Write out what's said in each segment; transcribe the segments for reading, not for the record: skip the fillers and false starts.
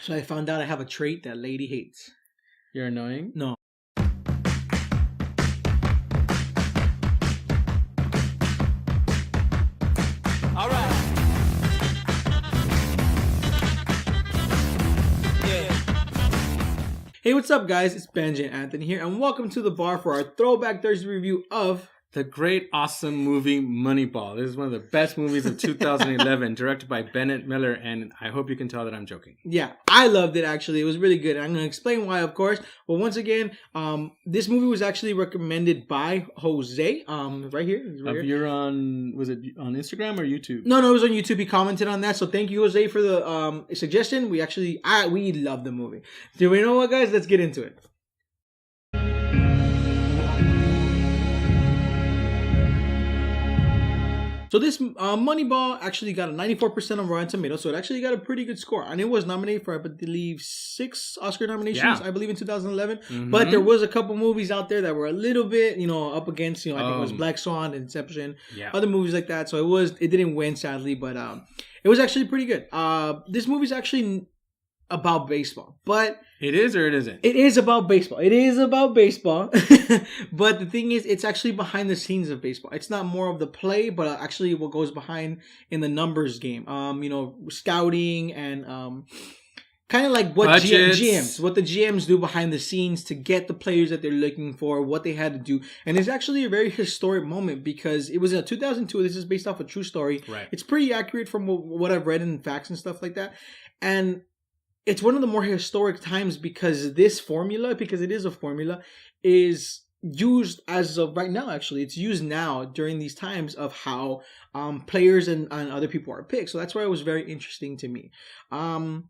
Actually, I found out I have a trait that lady hates. You're annoying? No. All right. Hey, what's up, guys? It's Benji and Anthony here, and welcome to the bar for our Throwback Thursday review of the great, awesome movie Moneyball. This is one of the best movies of 2011, directed by Bennett Miller, and I hope you can tell that I'm joking. Yeah, I loved it, actually. It was really good. I'm going to explain why, of course. But once again, this movie was actually recommended by Jose, right here. You're on, was it on Instagram or YouTube? No, it was on YouTube. He commented on that. So thank you, Jose, for the suggestion. We love the movie. Do we know what, guys? Let's get into it. So this Moneyball actually got a 94% on Rotten Tomatoes, so it actually got a pretty good score. And it was nominated for, I believe, 6 Oscar nominations, I believe, in 2011. Mm-hmm. But there was a couple movies out there that were a little bit, up against, I think it was Black Swan, Inception, other movies like that. So it didn't win, sadly, but it was actually pretty good. This movie's actually about baseball, but it is or it isn't? It is about baseball. It is about baseball. But the thing is, it's actually behind the scenes of baseball. It's not more of the play, but actually what goes behind in the numbers game. Scouting and kind of like what what the GMs do behind the scenes to get the players that they're looking for, what they had to do. And it's actually a very historic moment because it was in 2002. This is based off a true story. Right. It's pretty accurate from what I've read in facts and stuff like that. And it's one of the more historic times because this formula, because it is a formula, is used as of right now, actually. It's used now during these times of how players and other people are picked. So that's why it was very interesting to me. You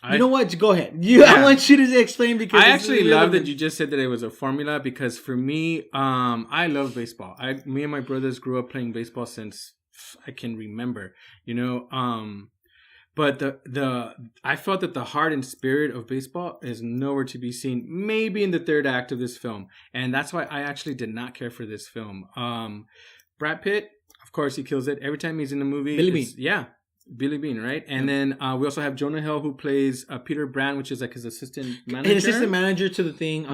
know what? Go ahead. I want you to explain because I actually love that you just said that it was a formula because for me, I love baseball. Me and my brothers grew up playing baseball since I can remember, But I felt that the heart and spirit of baseball is nowhere to be seen, maybe in the third act of this film. And that's why I actually did not care for this film. Brad Pitt, of course, he kills it. Every time he's in a movie. Billy Bean. Yeah, Billy Bean, right? And then we also have Jonah Hill, who plays Peter Brand, which is like his assistant manager. His assistant manager to the thing.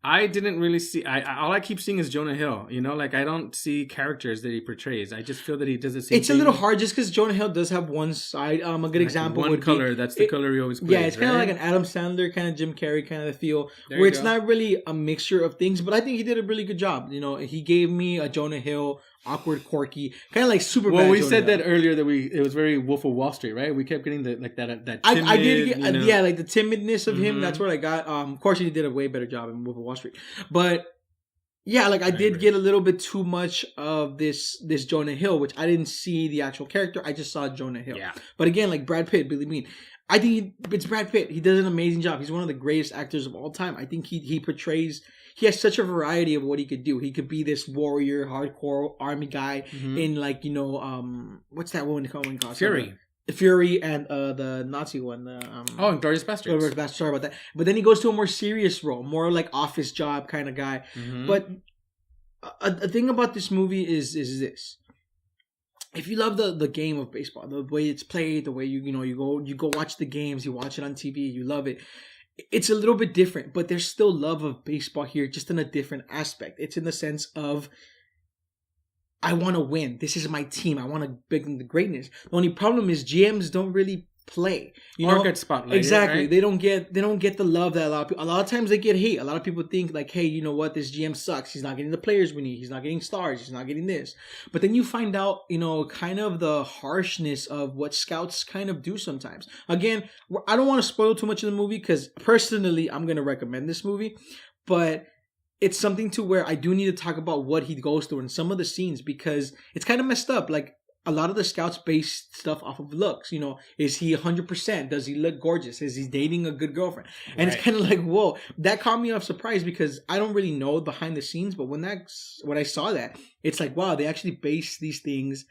I didn't really see. All I keep seeing is Jonah Hill. I don't see characters that he portrays. I just feel that he does the same. It's a little hard just because Jonah Hill does have one side. A good example one would color. That's the color he always plays. Yeah, it's kind of like an Adam Sandler, kind of Jim Carrey kind of feel, where it's not really a mixture of things. But I think he did a really good job. He gave me a Jonah Hill, awkward, quirky, kind of like super. Well, we Jonah said Hill. that earlier that it was very Wolf of Wall Street, right? We kept getting that timid, I did get like the timidness of him. That's what I got. Of course, he did a way better job in Wolf of Wall Street, but yeah, I did get a little bit too much of this Jonah Hill, which I didn't see the actual character. I just saw Jonah Hill. Yeah. But again, like Brad Pitt, Billy Bean, I think it's Brad Pitt. He does an amazing job. He's one of the greatest actors of all time. I think he portrays. He has such a variety of what he could do. He could be this warrior, hardcore army guy in what's that one called? Fury and the Nazi one. Inglourious Basterds. Sorry about that. But then he goes to a more serious role, more like office job kind of guy. Mm-hmm. But a thing about this movie is this. If you love the game of baseball, the way it's played, the way you go watch the games, you watch it on TV, you love it. It's a little bit different, but there's still love of baseball here, just in a different aspect. It's in the sense of, I want to win. This is my team. I want to bring the greatness. The only problem is GMs don't really play. Or get spotlighted. Exactly. Right? They don't get the love that a lot of times they get hate. A lot of people think like, hey, you know what? This GM sucks. He's not getting the players we need. He's not getting stars. He's not getting this. But then you find out, kind of the harshness of what scouts kind of do sometimes. Again, I don't want to spoil too much of the movie because personally, I'm going to recommend this movie. But it's something to where I do need to talk about what he goes through in some of the scenes because it's kind of messed up. Like, a lot of the scouts base stuff off of looks. Is he 100%? Does he look gorgeous? Is he dating a good girlfriend? And It's kind of like, whoa, that caught me off surprise because I don't really know behind the scenes. But when I saw that, it's like, wow, they actually base these things.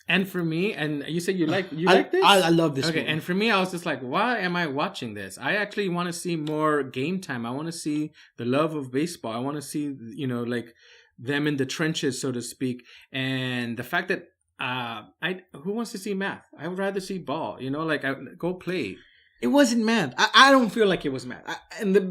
And for me, and you said you like this? I love this. Okay, movie. And for me, I was just like, why am I watching this? I actually want to see more game time. I want to see the love of baseball. I want to see, like them in the trenches, so to speak. And the fact that who wants to see math? I would rather see ball. Go play. It wasn't math. I don't feel like it was math.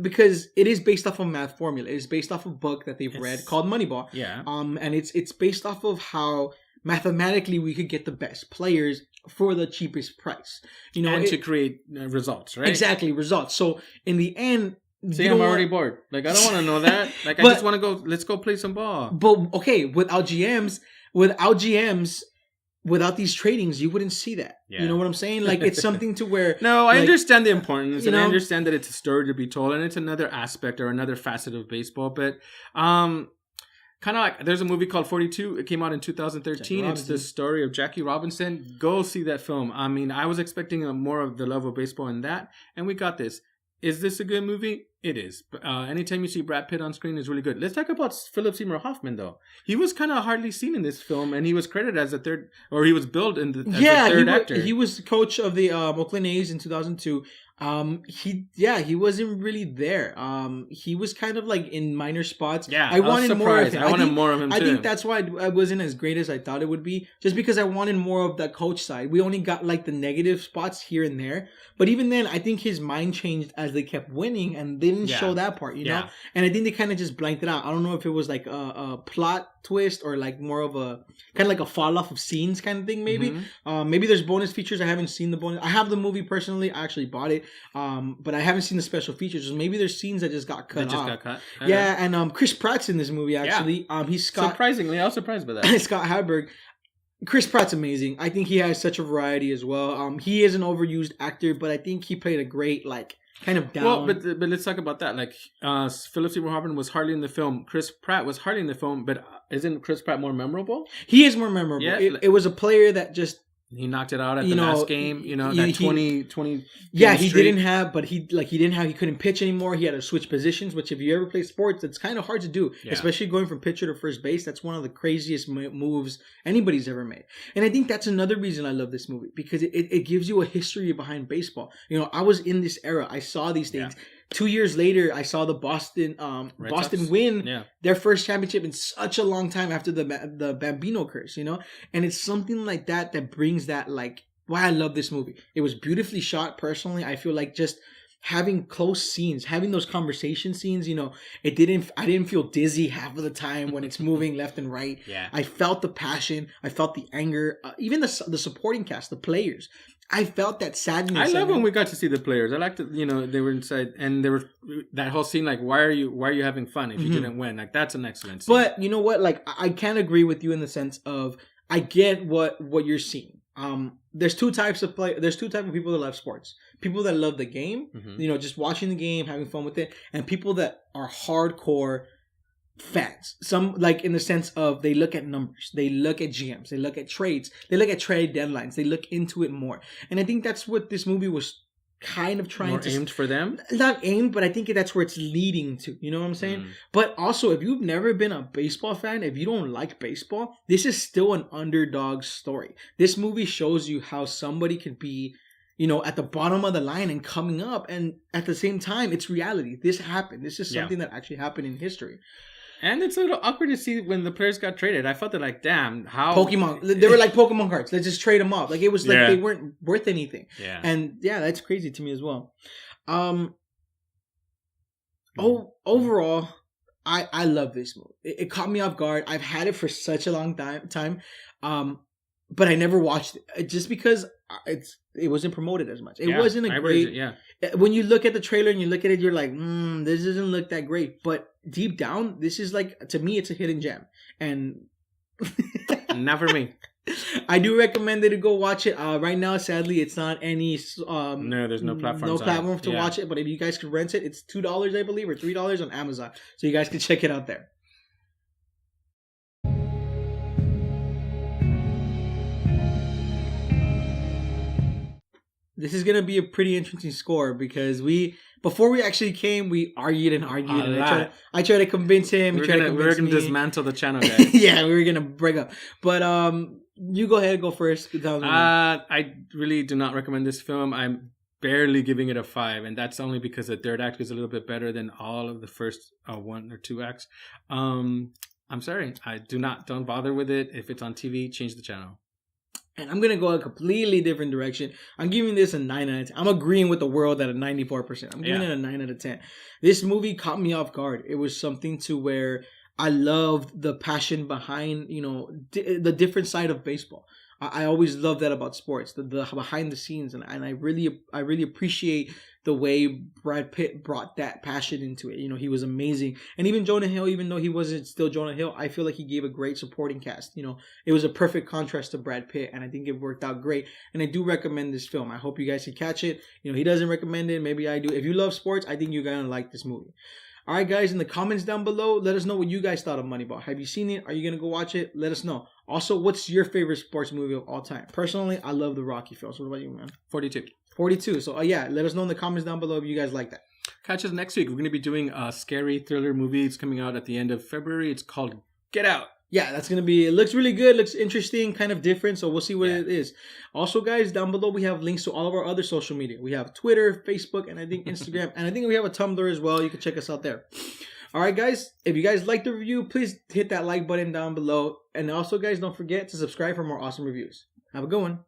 Because it is based off of math formula. It is based off of a book that they've read called Moneyball. Yeah. And it's based off of how mathematically we could get the best players for the cheapest price. And to create results, right? Exactly, results. So in the end, see, I'm already bored. Like, I don't want to know that. Like, I just want to go. Let's go play some ball. But okay, without GMs, without these tradings, you wouldn't see that. Yeah. You know what I'm saying? Like, it's something to where... No, I understand the importance, and I understand that it's a story to be told, and it's another aspect or another facet of baseball. But kind of like, there's a movie called 42. It came out in 2013. It's the story of Jackie Robinson. Go see that film. I mean, I was expecting more of the love of baseball in that, and we got this. Is this a good movie? It is. Anytime you see Brad Pitt on screen is really good. Let's talk about Philip Seymour Hoffman, though. He was kind of hardly seen in this film, and he was credited as he was billed as the third actor. He was the coach of the Oakland A's in 2002. He wasn't really there. He was kind of like in minor spots. Yeah, I wanted more of him. I wanted more of him too. I think that's why I wasn't as great as I thought it would be, just because I wanted more of that coach side. We only got like the negative spots here and there, but even then, I think his mind changed as they kept winning and they didn't show that part, you know. And I think they kind of just blanked it out. I don't know if it was like a plot twist or like more of a kind of like a fall off of scenes kind of thing, maybe. Mm-hmm. Maybe there's bonus features. I haven't seen the bonus. I have the movie personally. I actually bought it, but I haven't seen the special features. So maybe there's scenes that just got cut off. Got cut. Yeah, and Chris Pratt's in this movie actually. Yeah. He's Scott. Surprisingly, I was surprised by that. Scott Hadberg. Chris Pratt's amazing. I think he has such a variety as well. He is an overused actor, but I think he played a great kind of down. Well, but let's talk about that. Like, Philip Seymour Hoffman was hardly in the film. Chris Pratt was hardly in the film, but isn't Chris Pratt more memorable? He is more memorable. Yeah, it was a player that just... He knocked it out at the last game, that 20. Yeah, he didn't have, but he couldn't pitch anymore. He had to switch positions, which if you ever play sports, it's kind of hard to do, especially going from pitcher to first base. That's one of the craziest moves anybody's ever made. And I think that's another reason I love this movie, because it gives you a history behind baseball. I was in this era. I saw these things. Yeah. 2 years later, I saw the Boston win their first championship in such a long time after the Bambino curse, and it's something like that brings that why I love this movie. It was beautifully shot. Personally, I feel like just having close scenes, having those conversation scenes, I didn't feel dizzy half of the time when it's moving left and right. Yeah, I felt the passion, I felt the anger, even the supporting cast, the players. I felt that sadness. I love when we got to see the players. I liked it, they were inside, and there were that whole scene why are you having fun if you didn't win? That's an excellent scene. But you know what? I can't agree with you in the sense of I get what you're seeing. There's two types of people that love sports. People that love the game, just watching the game, having fun with it, and people that are hardcore fans. Some in the sense of they look at numbers, they look at GMs, they look at trades, they look at trade deadlines, they look into it more. And I think that's what this movie was kind of trying to aimed for them. Not aimed, but I think that's where it's leading to. You know what I'm saying? But also, if you've never been a baseball fan, if you don't like baseball, this is still an underdog story. This movie shows you how somebody could be at the bottom of the line and coming up, and at the same time, it's reality. This happened. This is something that actually happened in history. And it's a little awkward to see when the players got traded. I felt that damn, how... Pokemon. They were like Pokemon cards. Let's just trade them off. It was they weren't worth anything. Yeah. And that's crazy to me as well. Overall, I love this movie. It caught me off guard. I've had it for such a long time. But I never watched it just because it wasn't promoted as much. It wasn't a great... When you look at the trailer and you look at it, you're like, this doesn't look that great. But deep down, this is to me, it's a hidden gem. And... Not for me. I do recommend it to go watch it. Right now, sadly, it's not any... no, there's no platform. No platform to watch it. But if you guys could rent it, it's $2, I believe, or $3 on Amazon. So you guys can check it out there. This is going to be a pretty interesting score because before we actually came, we argued and argued. And I tried to convince him. We were going to dismantle the channel, guys. Yeah, we were going to break up. But you go ahead and go first. I really do not recommend this film. I'm barely giving it a 5. And that's only because the third act is a little bit better than all of the first 1 or 2 acts. I'm sorry. Don't bother with it. If it's on TV, change the channel. And I'm gonna go a completely different direction. I'm giving this a 9 out of 10. I'm agreeing with the world at a 94%. I'm giving it a 9 out of 10. This movie caught me off guard. It was something to where I loved the passion behind, the different side of baseball. I always love that about sports, the behind the scenes, and I really appreciate the way Brad Pitt brought that passion into it. He was amazing, and even Jonah Hill, even though he wasn't still Jonah Hill, I feel like he gave a great supporting cast. It was a perfect contrast to Brad Pitt, and I think it worked out great. And I do recommend this film. I hope you guys can catch it. He doesn't recommend it, maybe I do. If you love sports, I think you're gonna like this movie. All right, guys, in the comments down below, let us know what you guys thought of Moneyball. Have you seen it? Are you going to go watch it? Let us know. Also, what's your favorite sports movie of all time? Personally, I love the Rocky films. What about you, man? 42. 42. So, yeah, let us know in the comments down below if you guys like that. Catch us next week. We're going to be doing a scary thriller movie. It's coming out at the end of February. It's called Get Out. Yeah, that's going to be, it looks really good, looks interesting, kind of different, so we'll see what it is. Also, guys, down below we have links to all of our other social media. We have Twitter, Facebook, and I think Instagram, and I think we have a Tumblr as well. You can check us out there. All right, guys, if you guys like the review, please hit that like button down below. And also, guys, don't forget to subscribe for more awesome reviews. Have a good one.